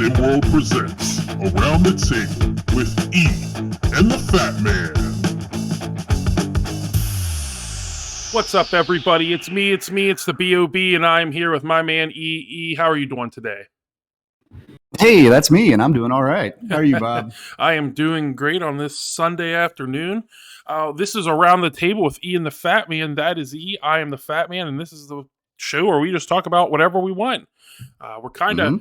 SimWorld presents Around the Table with E and the Fat Man. What's up, everybody? It's me, it's the B.O.B., and I'm here with my man, E. E, how are you doing today? Hey, that's me, and I'm doing all right. How are you, Bob? I am doing great on this Sunday afternoon. This is Around the Table with E and the Fat Man. That is E, I am the Fat Man, and this is the show where we just talk about whatever we want. We're kind of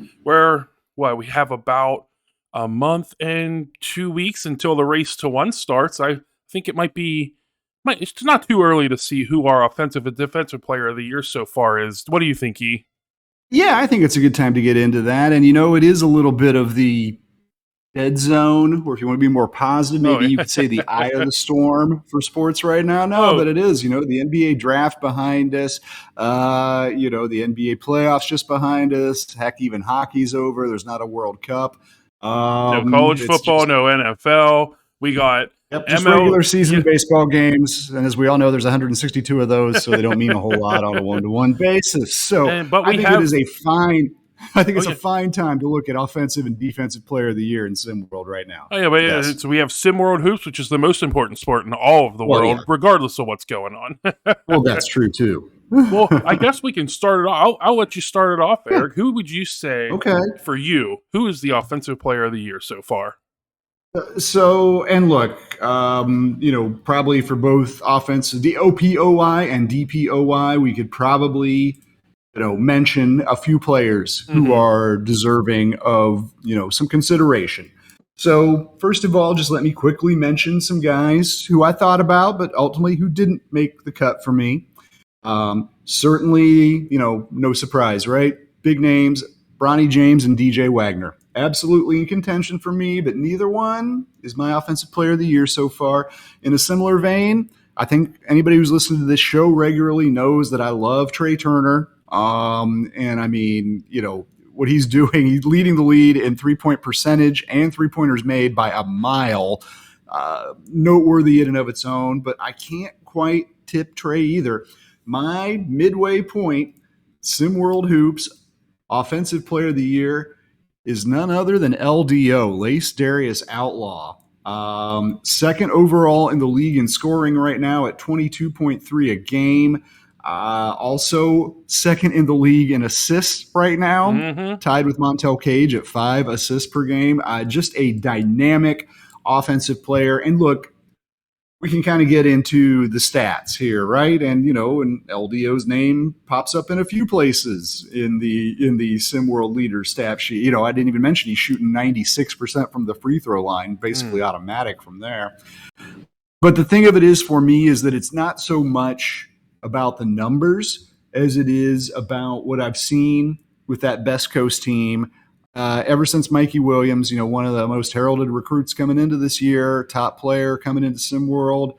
we have about a month and 2 weeks until the race to one starts. I think it it's not too early to see who our offensive and defensive player of the year so far is. What do you think, E? Yeah, I think it's a good time to get into that. And, it is a little bit of the dead zone, or if you want to be more positive, maybe you could say the eye of the storm for sports right now. But it is, the NBA draft behind us, the NBA playoffs just behind us. Heck, even hockey's over. There's not a World Cup. No college football, no NFL. We got just regular season baseball games, and as we all know, there's 162 of those, so they don't mean a whole lot on a one-to-one basis. So I think it is a fine time to look at offensive and defensive player of the year in SimWorld right now. So we have SimWorld Hoops, which is the most important sport in all of the world, regardless of what's going on. Well, that's true too. Well, I guess we can start it off. I'll let you start it off, Eric. Who would you say, for you, who is the offensive player of the year so far? Probably for both offense, the OPOY and DPOY, we could probably, mention a few players who are deserving of, some consideration. So first of all, just let me quickly mention some guys who I thought about, but ultimately who didn't make the cut for me. Certainly, no surprise, right? Big names, Bronny James and DJ Wagner. Absolutely in contention for me, but neither one is my offensive player of the year so far. In a similar vein, I think anybody who's listened to this show regularly knows that I love Trey Turner. And I mean, what he's doing, he's leading the lead in 3-point percentage and 3-pointers made by a mile. Noteworthy in and of its own, but I can't quite tip Trey either. My midway point, SimWorld Hoops, offensive player of the year, is none other than LDO, Lace Darius Outlaw. Second overall in the league in scoring right now at 22.3 a game. Also second in the league in assists right now, tied with Montel Cage at 5 assists per game. Just a dynamic offensive player. And look, we can kind of get into the stats here, right? And, and LDO's name pops up in a few places in the SimWorld leader stat sheet. I didn't even mention he's shooting 96% from the free throw line, basically automatic from there. But the thing of it is for me is that it's not so much about the numbers as it is about what I've seen with that Best Coast team. Ever since Mikey Williams, one of the most heralded recruits coming into this year, top player coming into SimWorld,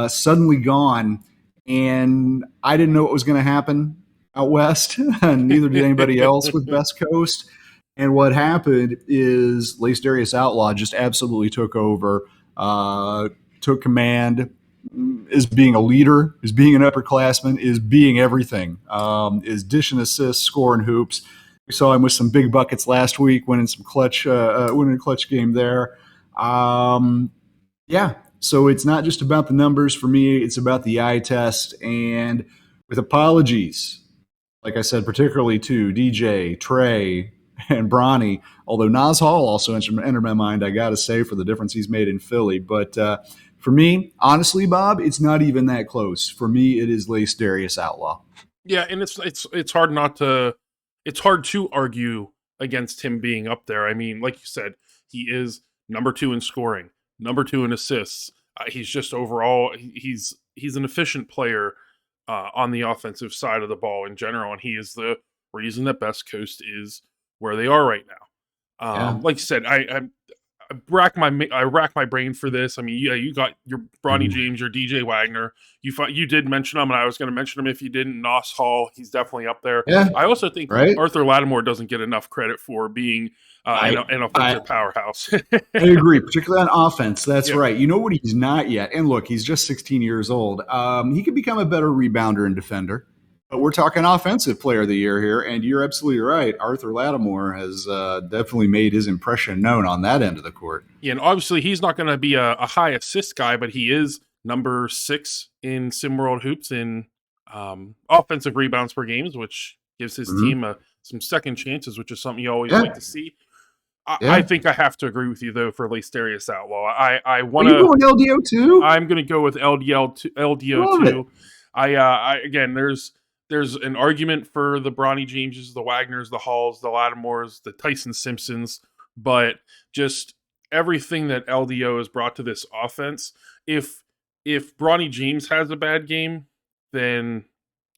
suddenly gone. And I didn't know what was going to happen out west, and neither did anybody else with Best Coast. And what happened is Lace Darius Outlaw just absolutely took over, took command, is being a leader, is being an upperclassman, is being everything, is dishing assists, scoring hoops. We saw him with some big buckets last week, winning a clutch game there. So it's not just about the numbers for me. It's about the eye test. And with apologies, like I said, particularly to DJ, Trey, and Bronny, although Nas Hall also entered my mind, I got to say, for the difference he's made in Philly. But for me, honestly, Bob, it's not even that close. For me, it is Lace Darius Outlaw. Yeah, and it's hard not to... It's hard to argue against him being up there. I mean, like you said, he is number 2 in scoring, number 2 in assists. He's just overall, he's an efficient player on the offensive side of the ball in general, and he is the reason that Best Coast is where they are right now. Like you said, I rack my brain for this. I mean, you got your Bronny James, your DJ Wagner. You did mention him, and I was going to mention him if you didn't. Nos Hall, he's definitely up there. Yeah. I also think Arthur Lattimore doesn't get enough credit for being an offensive powerhouse. I agree, particularly on offense. That's right. You know what he's not yet? And look, he's just 16 years old. He could become a better rebounder and defender. But we're talking offensive player of the year here, and you're absolutely right. Arthur Lattimore has definitely made his impression known on that end of the court. Yeah, and obviously he's not going to be a high assist guy, but he is number 6 in SimWorld Hoops in offensive rebounds per games, which gives his team some second chances, which is something you always like to see. I think I have to agree with you though for Lacerius Outlaw. I want to. Are you going LDO too? I'm going to go with LDO too. I again, there's an argument for the Bronny Jameses, the Wagners, the Halls, the Lattimores, the Tyson Simpsons, but just everything that LDO has brought to this offense. If Bronny James has a bad game, then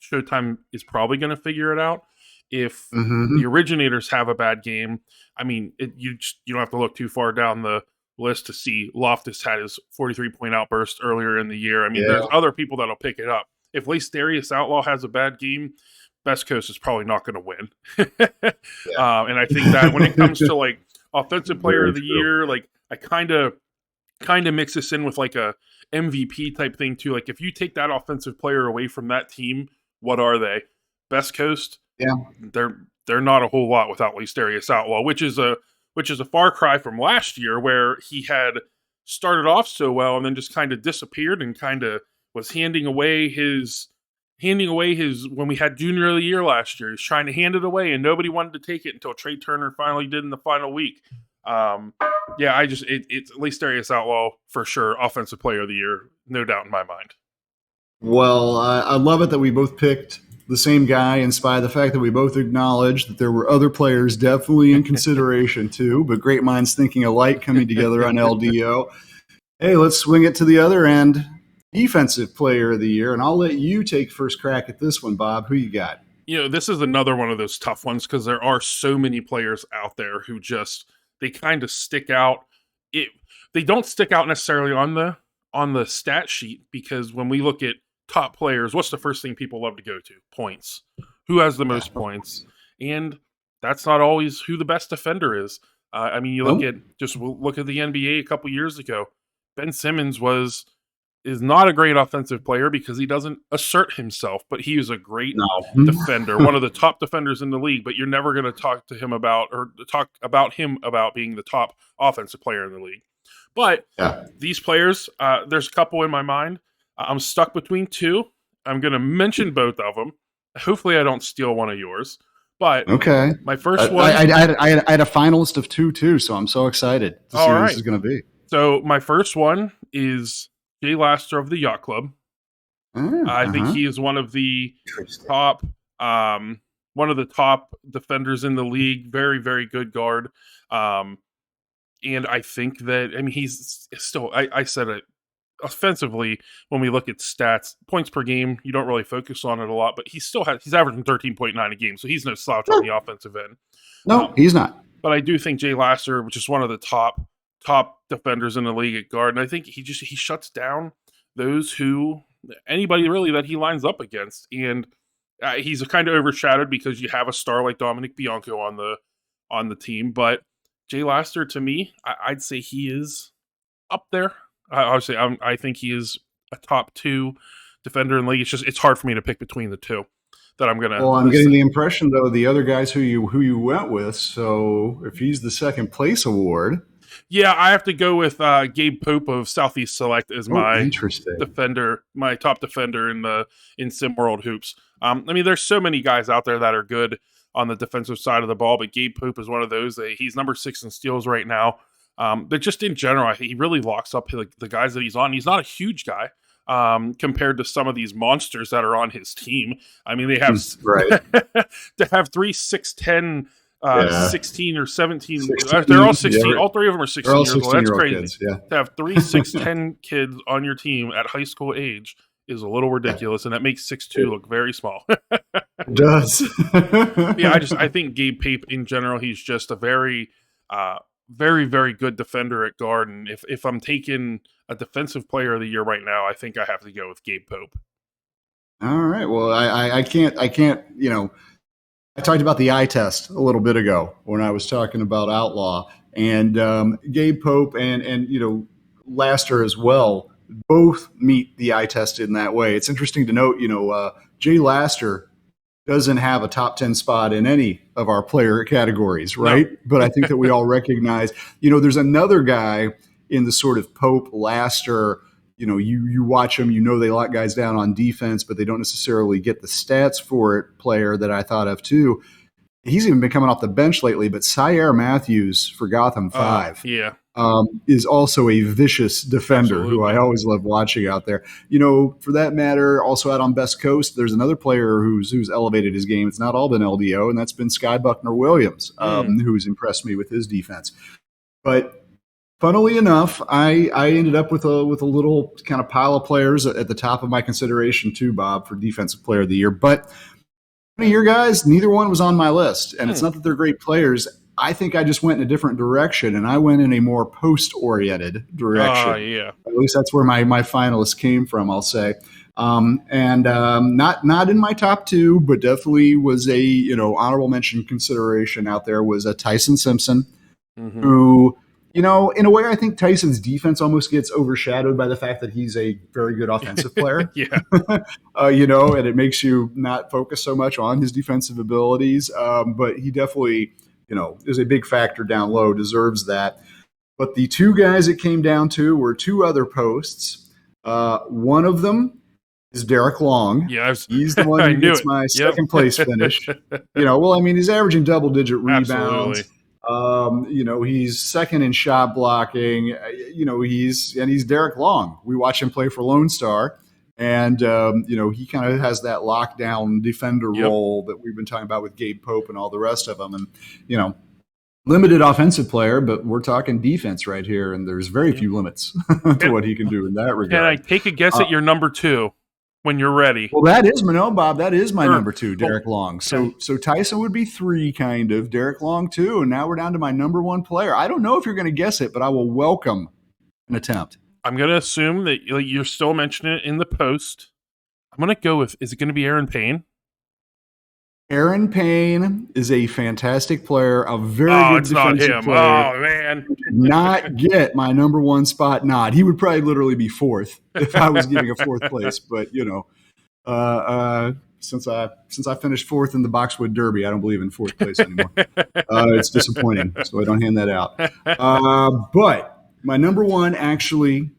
Showtime is probably going to figure it out. If the originators have a bad game, I mean, you don't have to look too far down the list to see Loftus had his 43-point outburst earlier in the year. I mean, there's other people that'll pick it up. If Lacerius Outlaw has a bad game, Best Coast is probably not going to win. And I think that when it comes to like offensive player of the year, like I kind of mix this in with like a MVP type thing too. Like if you take that offensive player away from that team, what are they? Best Coast. Yeah, they're not a whole lot without Lacerius Outlaw, which is a far cry from last year where he had started off so well and then just kind of disappeared and kind of was handing away his when we had junior of the year last year. He's trying to hand it away and nobody wanted to take it until Trey Turner finally did in the final week. It's Lacerius Outlaw for sure, offensive player of the year, no doubt in my mind. Well, I love it that we both picked the same guy, in spite of the fact that we both acknowledged that there were other players definitely in consideration too, but great minds thinking alike coming together on LDO. Hey, let's swing it to the other end. Defensive player of the year, and I'll let you take first crack at this one, Bob. Who you got? This is another one of those tough ones because there are so many players out there who they kind of stick out. They don't stick out necessarily on the stat sheet because when we look at top players, what's the first thing people love to go to? Points. Who has the most points? And that's not always who the best defender is. I mean, look at the NBA a couple years ago. Ben Simmons is not a great offensive player because he doesn't assert himself, but he is a great defender, one of the top defenders in the league, but you're never going to talk him about being the top offensive player in the league. But these players, there's a couple in my mind. I'm stuck between two. I'm going to mention both of them. Hopefully I don't steal one of yours. But okay, my first one... I had a finalist of two, too, so I'm so excited to see what this is going to be. So my first one is Jay Laster of the Yacht Club. I think he is one of the top defenders in the league. Very, very good guard. And I think that, I mean, he's still, I said it, offensively, when we look at stats, points per game, you don't really focus on it a lot, but he's averaging 13.9 a game, so he's no slouch on the offensive end. No, he's not. But I do think Jay Laster, which is one of the top defenders in the league at guard, and I think he shuts down anybody really that he lines up against, and he's kind of overshadowed because you have a star like Dominic Bianco on the team, but Jay Laster, to me, I'd say he is up there. Obviously, I think he is a top 2 defender in the league. It's hard for me to pick between the two that I'm gonna. Well, I'm getting the impression though the other guys who you went with. So if he's the second place award, yeah, I have to go with Gabe Pope of Southeast Select as my defender, my top defender in SimWorld Hoops. I mean, there's so many guys out there that are good on the defensive side of the ball, but Gabe Pope is one of those. He's number 6 in steals right now. But just in general, I think he really locks up the guys that he's on. He's not a huge guy compared to some of these monsters that are on his team. I mean, they have to have 3 6'10", 16 or 17. 16, they're all 16. All 3 of them are 16 years old. That's crazy. Kids, to have 3 6'10" kids on your team at high school age is a little ridiculous, and that makes 6'2" look very small. It does. I think Gabe Pape in general, he's just a very very, very good defender at guard, and if I'm taking a defensive player of the year right now, I think I have to go with Gabe Pope. All right. Well, I can't. I talked about the eye test a little bit ago when I was talking about Outlaw, and Gabe Pope and Laster as well both meet the eye test in that way. It's interesting to note, Jay Laster doesn't have a top 10 spot in any of our player categories, right? No. But I think that we all recognize, there's another guy in the sort of Pope, Laster, you watch them, they lock guys down on defense, but they don't necessarily get the stats for it player that I thought of too. He's even been coming off the bench lately, but Syer Matthews for Gotham 5 is also a vicious defender. Absolutely. Who I always love watching out there. For that matter, also out on Best Coast, there's another player who's elevated his game. It's not all been LDO, and that's been Sky Buckner-Williams, who's impressed me with his defense. But funnily enough, I ended up with a little kind of pile of players at the top of my consideration too, Bob, for Defensive Player of the Year. But here, guys, neither one was on my list. And it's not that they're great players. I think I just went in a different direction, and I went in a more post-oriented direction. At least that's where my finalists came from, I'll say. Not in my top 2, but definitely was a honorable mention consideration out there was a Tyson Simpson, who in a way, I think Tyson's defense almost gets overshadowed by the fact that he's a very good offensive player. And it makes you not focus so much on his defensive abilities. But he definitely, is a big factor down low, deserves that. But the 2 guys it came down to were 2 other posts. One of them is Derek Long. He's the one who gets my second place finish. He's averaging double-digit rebounds. Absolutely. He's second in shot blocking. He's Derek Long. We watch him play for Lone Star, and he kind of has that lockdown defender role that we've been talking about with Gabe Pope and all the rest of them. And limited offensive player, but we're talking defense right here, and there's very few limits to what he can do in that regard. Can I take a guess at your number 2? When you're ready. Well, Bob. That is my number 2, Derek Long. So Tyson would be 3, kind of. Derek Long 2, and now we're down to my number 1 player. I don't know if you're going to guess it, but I will welcome an attempt. I'm going to assume that you're still mentioning it in the post. I'm going to go with, is it going to be Aaron Payne? Aaron Payne is a fantastic player, a very good defensive player. Oh, man. Not get my number 1 spot nod. He would probably literally be 4th if I was giving a 4th place. But, since I finished 4th in the Boxwood Derby, I don't believe in 4th place anymore. It's disappointing, so I don't hand that out. But my number 1 actually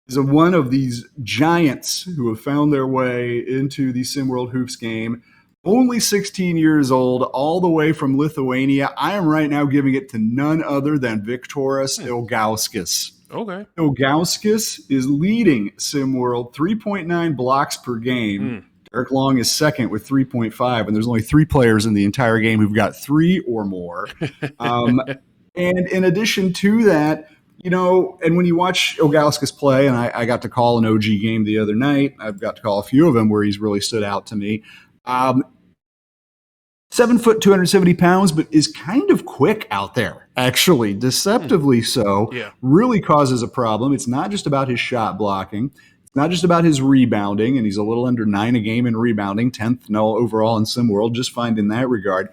is one of these giants who have found their way into the SimWorld Hoops game. Only 16 years old, all the way from Lithuania. I am right now giving it to none other than Viktoras Ilgauskas. Okay. Ilgauskas is leading SimWorld 3.9 blocks per game. Derek Long is second with 3.5, and there's only 3 players in the entire game who've got 3 or more. And in addition to that, and when you watch Ilgauskas play, and I got to call an OG game the other night, I've got to call a few of them where he's really stood out to me. 7 foot, 270 pounds, but is kind of quick out there, actually, deceptively so. Really causes a problem. It's not just about his shot blocking. It's not just about his rebounding, and he's a little under 9 a game in rebounding, 10th overall in SimWorld, just fine in that regard.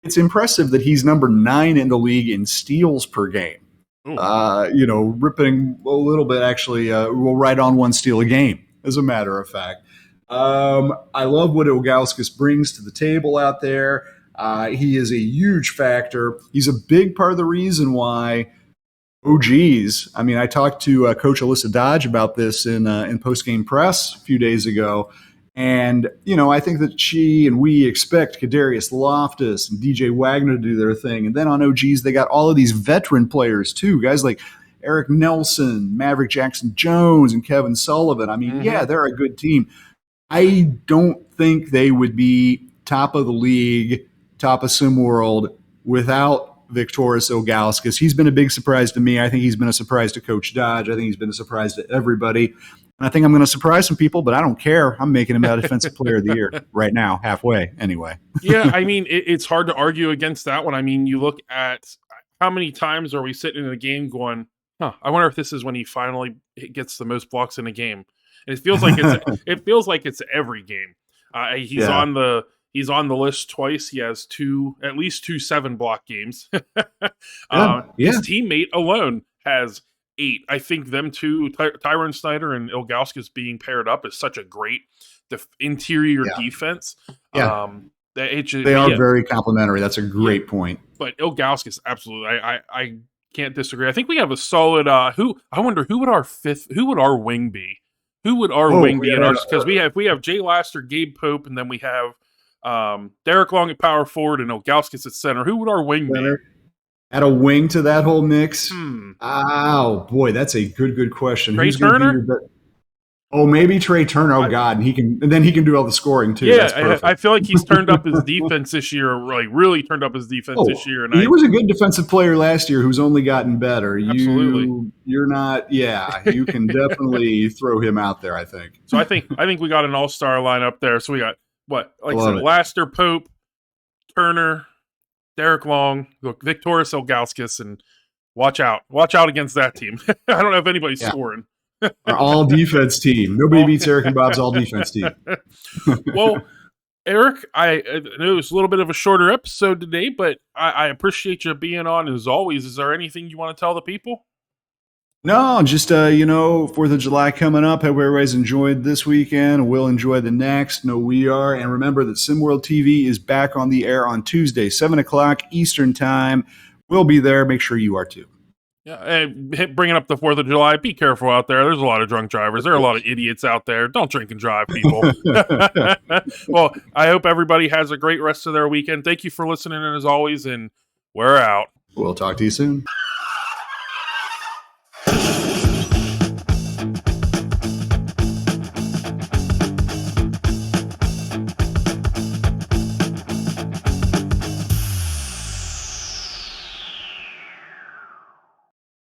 It's impressive that he's number 9 in the league in steals per game. Ripping a little bit, actually, we'll right on 1 steal a game, as a matter of fact. I love what Ilgauskas brings to the table out there. He is a huge factor. He's a big part of the reason why OGs. I talked to Coach Alyssa Dodge about this in post-game press a few days ago. And, I think that she and we expect Kadarius Loftus and DJ Wagner to do their thing. And then on OGs, they got all of these veteran players too, guys like Eric Nelson, Maverick Jackson-Jones, and Kevin Sullivan. Yeah, they're a good team. I don't think they would be top of the league, top of SimWorld without Viktoras Ilgauskas. He's been a big surprise to me. I think he's been a surprise to Coach Dodge. I think he's been a surprise to everybody. And I think I'm going to surprise some people, but I don't care. I'm making him a Defensive Player of the Year right now, halfway anyway. It's hard to argue against that one. You look at how many times are we sitting in a game going, I wonder if this is when he finally gets the most blocks in a game. And it feels like it's every game. He's on the list twice. He has at least 2 7-block games. His teammate alone has 8. I think them two, Tyrone Snyder and Ilgauskas being paired up, is such a great interior Yeah. defense. Yeah. They are very complimentary. That's a great point. But Ilgauskas, absolutely. I can't disagree. I think we have a solid. I wonder who would our wing be? Who would our wing be in ours? Because we have Jay Laster, Gabe Pope, and then we have Derek Long at power forward and Ilgauskas at center. Who would our wing be? Add a wing to that whole mix. Oh boy, that's a good question. Trey Turner? Oh, maybe Trey Turner. Oh God, and then he can do all the scoring too. Yeah, I feel like he's turned up his defense this year. Like really turned up his defense this year. And he was a good defensive player last year, who's only gotten better. Absolutely, you're not. Yeah, you can definitely throw him out there. I think. So I think we got an all-star lineup there. So we got I said, Laster, Pope, Turner, Derek Long, Victorious Ilgauskas, and watch out against that team. I don't know if anybody's scoring. Our all defense team. Nobody beats Eric and Bob's all defense team. Well, Eric, I know it's a little bit of a shorter episode today, but I appreciate you being on as always. Is there anything you want to tell the people? No, just 4th of July coming up. Hope everybody's enjoyed this weekend. We'll enjoy the next. No, we are. And remember that SimWorld TV is back on the air on Tuesday, 7:00 Eastern Time. We'll be there. Make sure you are too. Yeah, and bringing up the 4th of July, be careful out there. There's a lot of drunk drivers. There are a lot of idiots out there. Don't drink and drive, people. Well, I hope everybody has a great rest of their weekend. Thank you for listening, as always, and we're out. We'll talk to you soon.